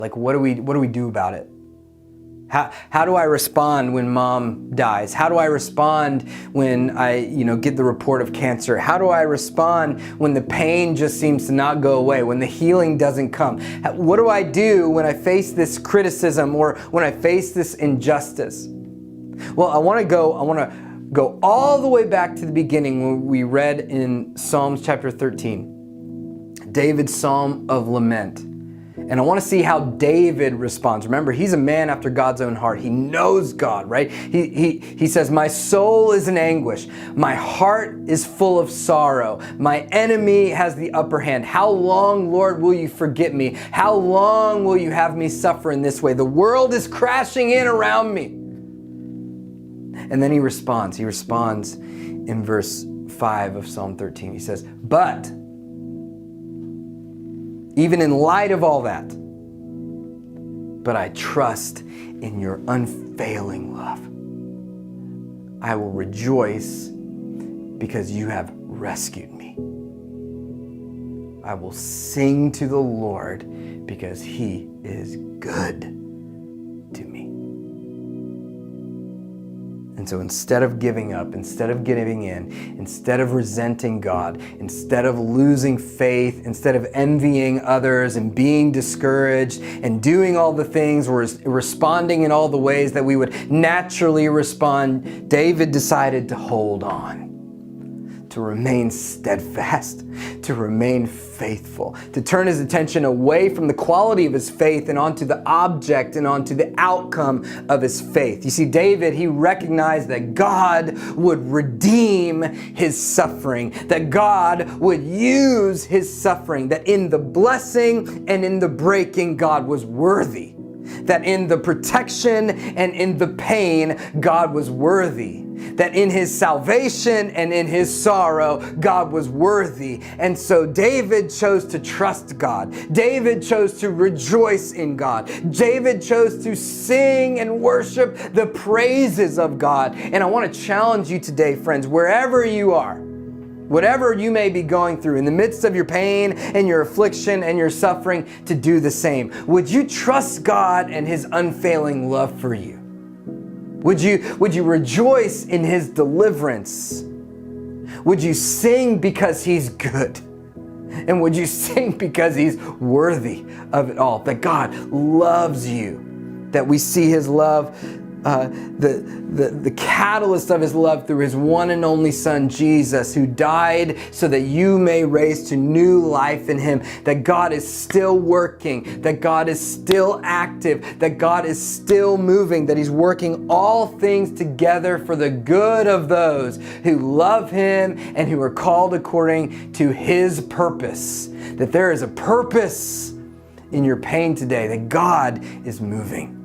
Like, what do we do about it? How do I respond when mom dies? How do I respond when I, get the report of cancer? How do I respond when the pain just seems to not go away, when the healing doesn't come? What do I do when I face this criticism or when I face this injustice? Well, I want to go all the way back to the beginning when we read in Psalms chapter 13, David's Psalm of Lament. And I want to see how David responds. Remember, he's a man after God's own heart. He knows God, right? He says, my soul is in anguish. My heart is full of sorrow. My enemy has the upper hand. How long, Lord, will you forget me? How long will you have me suffer in this way? The world is crashing in around me. And then he responds. He responds in verse 5 of Psalm 13. He says, but even in light of all that, but I trust in your unfailing love. I will rejoice because you have rescued me. I will sing to the Lord because he is good to me. And so instead of giving up, instead of giving in, instead of resenting God, instead of losing faith, instead of envying others and being discouraged and doing all the things or responding in all the ways that we would naturally respond, David decided to hold on, to remain steadfast, to remain faithful, to turn his attention away from the quality of his faith and onto the object and onto the outcome of his faith. You see, David, he recognized that God would redeem his suffering, that God would use his suffering, that in the blessing and in the breaking, God was worthy, that in the protection and in the pain, God was worthy, that in his salvation and in his sorrow, God was worthy. And so David chose to trust God. David chose to rejoice in God. David chose to sing and worship the praises of God. And I want to challenge you today, friends, wherever you are, whatever you may be going through, in the midst of your pain and your affliction and your suffering, to do the same. Would you trust God and his unfailing love for you? Would you rejoice in his deliverance? Would you sing because he's good? And would you sing because he's worthy of it all? That God loves you, that we see his love, the catalyst of his love through his one and only Son, Jesus, who died so that you may raise to new life in him, that God is still working, that God is still active, that God is still moving, that he's working all things together for the good of those who love him and who are called according to his purpose. That there is a purpose in your pain today, that God is moving.